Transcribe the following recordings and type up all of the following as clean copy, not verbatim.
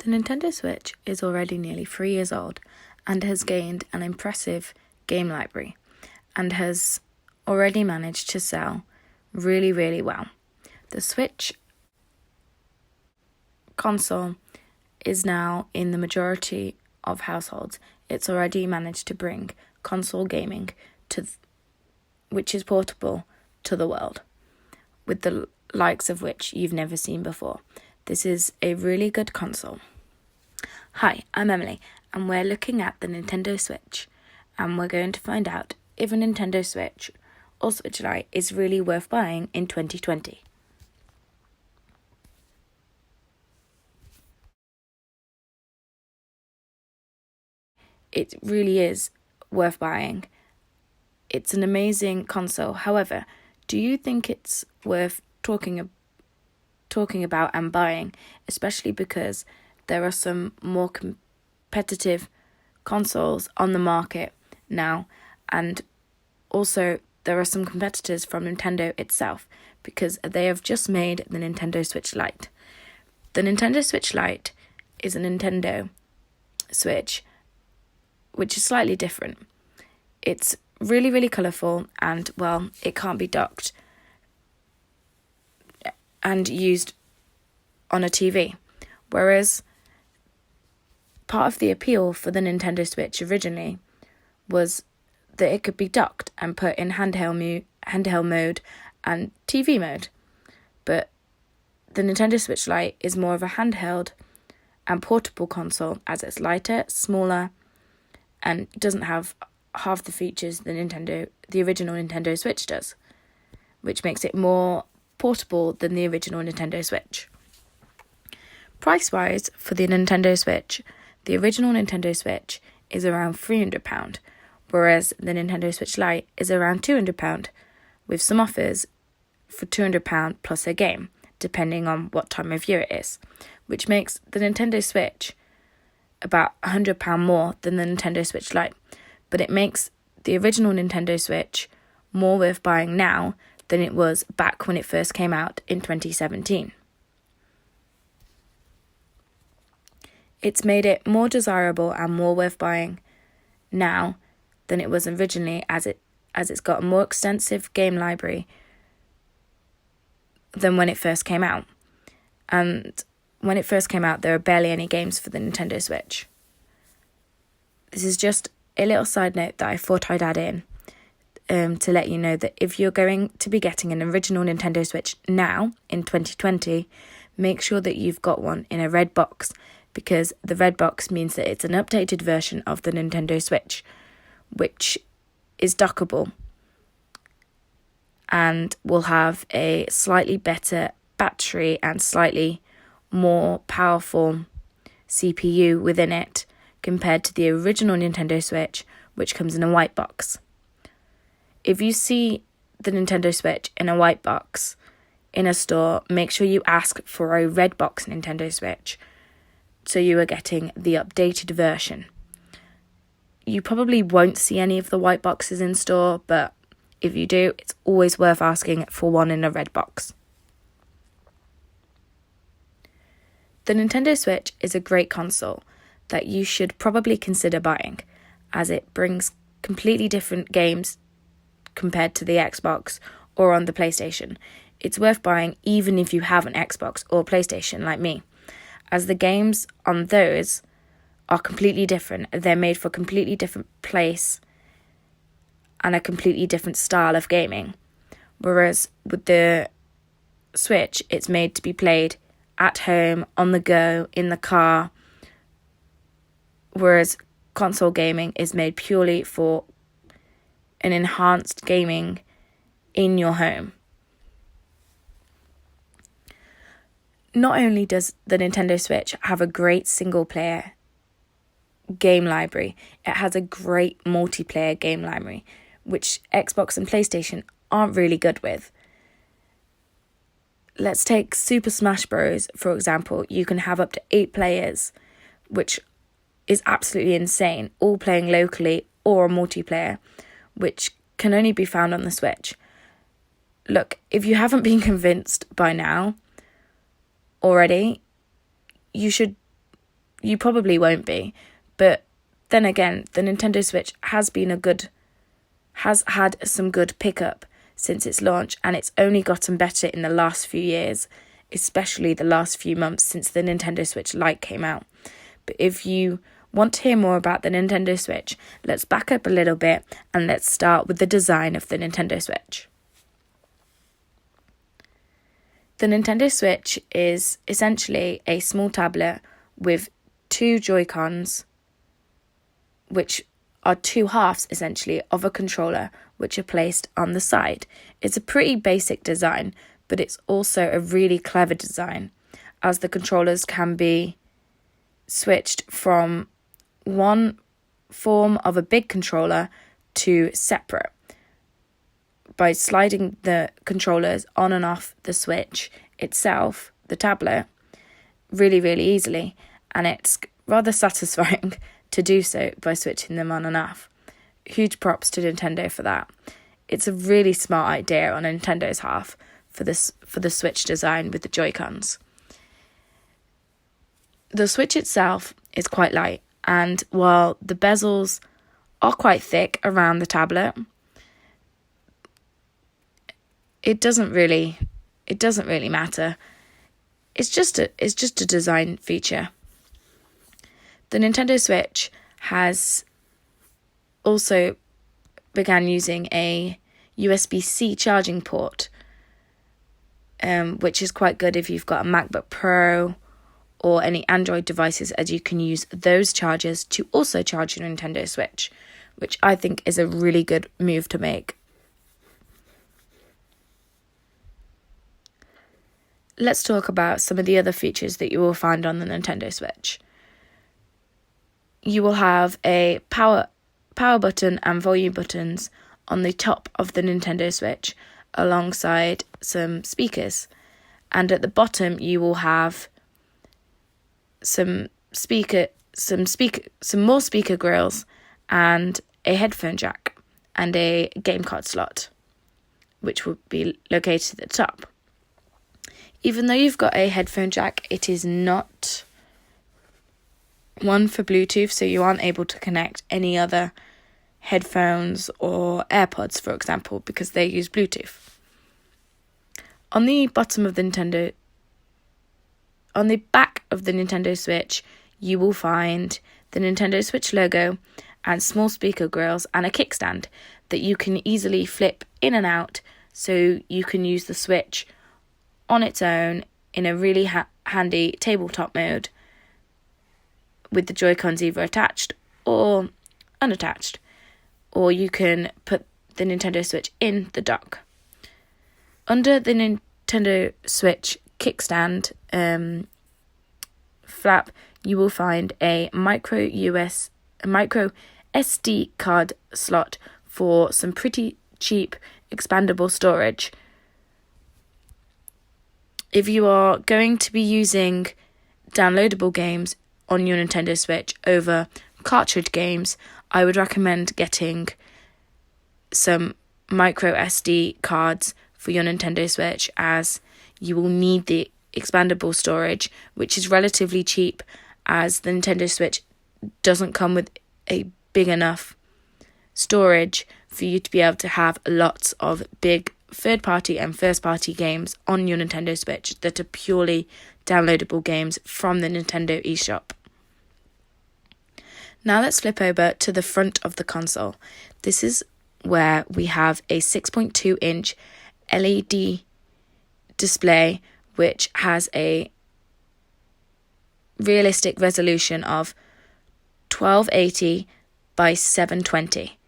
The Nintendo Switch is already nearly 3 years old and has gained an impressive game library and has already managed to sell really, really well. The Switch console is now in the majority of households. It's already managed to bring console gaming which is portable to the world, with the likes of which you've never seen before. This is a really good console. Hi, I'm Emily, and we're looking at the Nintendo Switch, and we're going to find out if a Nintendo Switch or Switch Lite is really worth buying in 2020. It really is worth buying. It's an amazing console. However, do you think it's worth talking about and buying, especially because there are some more competitive consoles on the market now, and also there are some competitors from Nintendo itself, because they have just made the Nintendo Switch Lite. The Nintendo Switch Lite is a Nintendo Switch which is slightly different. It's really, really colourful, and, well, it can't be docked and used on a TV. Whereas part of the appeal for the Nintendo Switch originally was that it could be docked and put in handheld mode and TV mode. But the Nintendo Switch Lite is more of a handheld and portable console, as it's lighter, smaller, and doesn't have half the features the original Nintendo Switch does, which makes it more portable than the original Nintendo Switch. Price-wise, for the Nintendo Switch, the original Nintendo Switch is around £300, whereas the Nintendo Switch Lite is around £200, with some offers for £200 plus a game, depending on what time of year it is, which makes the Nintendo Switch about £100 more than the Nintendo Switch Lite, but it makes the original Nintendo Switch more worth buying now than it was back when it first came out in 2017. It's made it more desirable and more worth buying now than it was originally, as it's got a more extensive game library than when it first came out. And when it first came out, there were barely any games for the Nintendo Switch. This is just a little side note that I thought I'd add in to let you know that if you're going to be getting an original Nintendo Switch now in 2020, make sure that you've got one in a red box, because the red box means that it's an updated version of the Nintendo Switch, which is dockable and will have a slightly better battery and slightly more powerful CPU within it compared to the original Nintendo Switch, which comes in a white box. If you see the Nintendo Switch in a white box in a store, make sure you ask for a red box Nintendo Switch, so you are getting the updated version. You probably won't see any of the white boxes in store, but if you do, it's always worth asking for one in a red box. The Nintendo Switch is a great console that you should probably consider buying, as it brings completely different games compared to the Xbox or on the PlayStation. It's worth buying even if you have an Xbox or PlayStation like me, as the games on those are completely different. They're made for a completely different place and a completely different style of gaming. Whereas with the Switch, it's made to be played at home, on the go, in the car, whereas console gaming is made purely for an enhanced gaming in your home. Not only does the Nintendo Switch have a great single-player game library, it has a great multiplayer game library, which Xbox and PlayStation aren't really good with. Let's take Super Smash Bros. For example. You can have up to 8 players, which is absolutely insane, all playing locally or multiplayer, which can only be found on the Switch. Look, if you haven't been convinced by now already, you should you probably won't be. But then again, the Nintendo Switch has had some good pickup since its launch, and it's only gotten better in the last few years, especially the last few months since the Nintendo Switch Lite came out. But if you want to hear more about the Nintendo Switch, let's back up a little bit and let's start with the design of the Nintendo Switch. The Nintendo Switch is essentially a small tablet with two Joy-Cons, which are two halves essentially of a controller, which are placed on the side. It's a pretty basic design, but it's also a really clever design, as the controllers can be switched from one form of a big controller to separate by sliding the controllers on and off the Switch itself, the tablet, really, really easily. And it's rather satisfying to do so by switching them on and off. Huge props to Nintendo for that. It's a really smart idea on Nintendo's half for the Switch design with the Joy-Cons. The Switch itself is quite light, and while the bezels are quite thick around the tablet, it doesn't really matter. It's just a design feature. The Nintendo Switch has also began using a USB-C charging port, which is quite good if you've got a MacBook Pro or any Android devices, as you can use those chargers to also charge your Nintendo Switch, which I think is a really good move to make. Let's talk about some of the other features that you will find on the Nintendo Switch. You will have a power button and volume buttons on the top of the Nintendo Switch, alongside some speakers. And at the bottom you will have some more speaker grills and a headphone jack and a game card slot, which will be located at the top. Even though you've got a headphone jack, it is not one for Bluetooth, so you aren't able to connect any other headphones or AirPods, for example, because they use Bluetooth. On the back of the Nintendo Switch, you will find the Nintendo Switch logo and small speaker grills and a kickstand that you can easily flip in and out, so you can use the Switch on its own in a really handy tabletop mode with the Joy-Cons either attached or unattached, or you can put the Nintendo Switch in the dock. Under the Nintendo Switch kickstand flap, you will find a micro SD card slot for some pretty cheap expandable storage. If you are going to be using downloadable games on your Nintendo Switch over cartridge games, I would recommend getting some micro SD cards for your Nintendo Switch, as you will need the expandable storage, which is relatively cheap, as the Nintendo Switch doesn't come with a big enough storage for you to be able to have lots of big third-party and first-party games on your Nintendo Switch that are purely downloadable games from the Nintendo eShop. Now let's flip over to the front of the console. This is where we have a 6.2-inch LED display, which has a realistic resolution of 1280 by 720.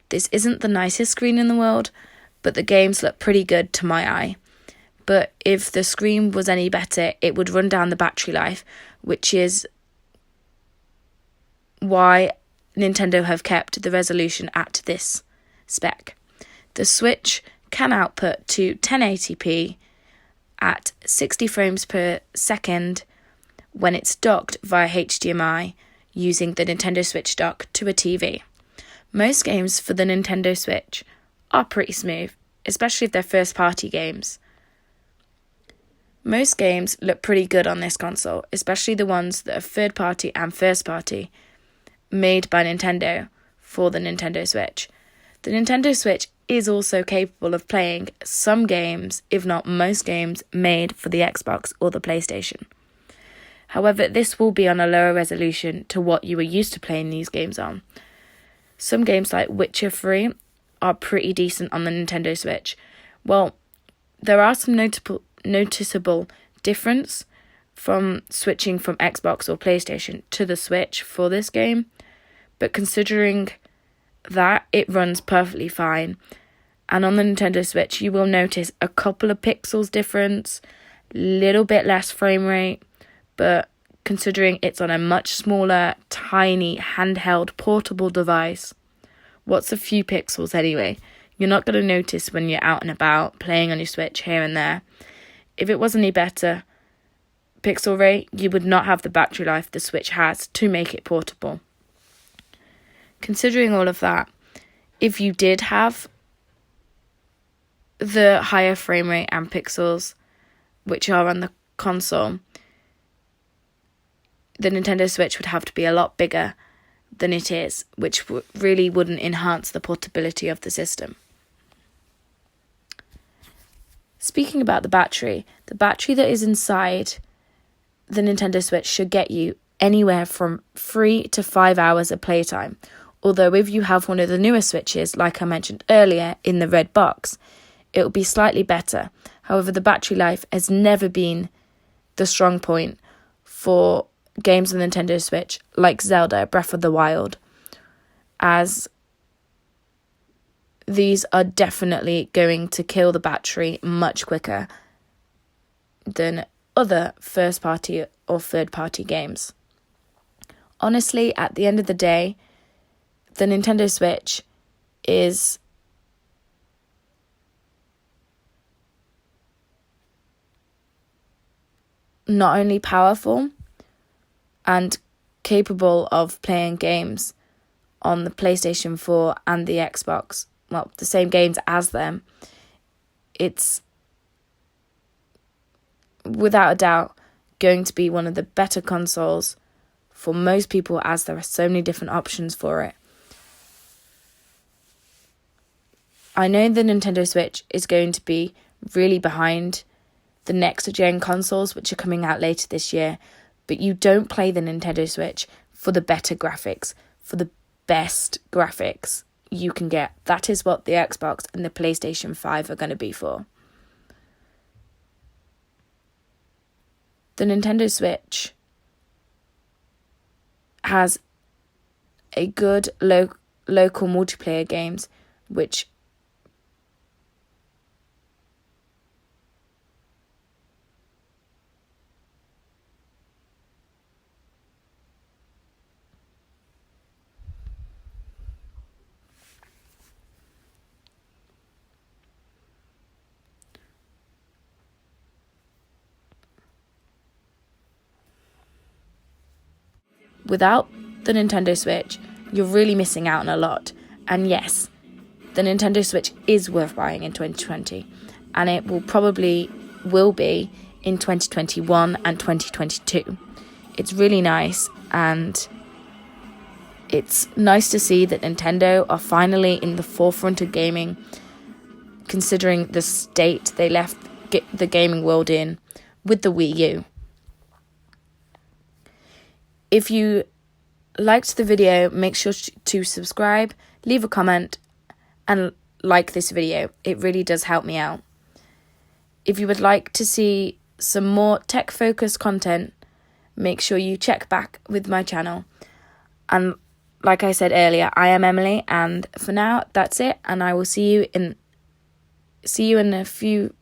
This isn't the nicest screen in the world, but the games look pretty good to my eye. But if the screen was any better, it would run down the battery life, which is why Nintendo have kept the resolution at this spec. The Switch can output to 1080p at 60 frames per second when it's docked via HDMI using the Nintendo Switch dock to a TV. Most games for the Nintendo Switch are pretty smooth, especially if they're first-party games. Most games look pretty good on this console, especially the ones that are third-party and first-party, made by Nintendo for the Nintendo Switch. The Nintendo Switch is also capable of playing some games, if not most games, made for the Xbox or the PlayStation. However, this will be on a lower resolution to what you were used to playing these games on. Some games like Witcher 3 are pretty decent on the Nintendo Switch. Well, there are some noticeable difference from switching from Xbox or PlayStation to the Switch for this game, but considering that, it runs perfectly fine. And on the Nintendo Switch, you will notice a couple of pixels difference, little bit less frame rate, but considering it's on a much smaller, tiny, handheld, portable device, what's a few pixels anyway? You're not going to notice when you're out and about, playing on your Switch here and there. If it was any better pixel rate, you would not have the battery life the Switch has to make it portable. Considering all of that, if you did have the higher frame rate and pixels, which are on the console, the Nintendo Switch would have to be a lot bigger than it is, which really wouldn't enhance the portability of the system. Speaking about the battery that is inside the Nintendo Switch should get you anywhere from 3 to 5 hours of playtime. Although if you have one of the newer Switches, like I mentioned earlier in the red box, it will be slightly better. However, the battery life has never been the strong point for games on the Nintendo Switch, like Zelda Breath of the Wild, as these are definitely going to kill the battery much quicker than other first-party or third-party games. Honestly, at the end of the day, the Nintendo Switch is not only powerful and capable of playing games on the PlayStation 4 and the Xbox, well, the same games as them, it's without a doubt going to be one of the better consoles for most people, as there are so many different options for it. I know the Nintendo Switch is going to be really behind the next gen consoles, which are coming out later this year, but you don't play the Nintendo Switch for the better graphics, for the best graphics you can get. That is what the Xbox and the PlayStation 5 are going to be for. The Nintendo Switch has a good local multiplayer games, which without the Nintendo Switch, you're really missing out on a lot. And yes, the Nintendo Switch is worth buying in 2020, and it will be in 2021 and 2022. It's really nice, and it's nice to see that Nintendo are finally in the forefront of gaming, considering the state they left the gaming world in with the Wii U. If you liked the video, make sure to subscribe, leave a comment, and like this video. It really does help me out. If you would like to see some more tech-focused content, make sure you check back with my channel. And like I said earlier, I am Emily, and for now, that's it. And I will see you in a few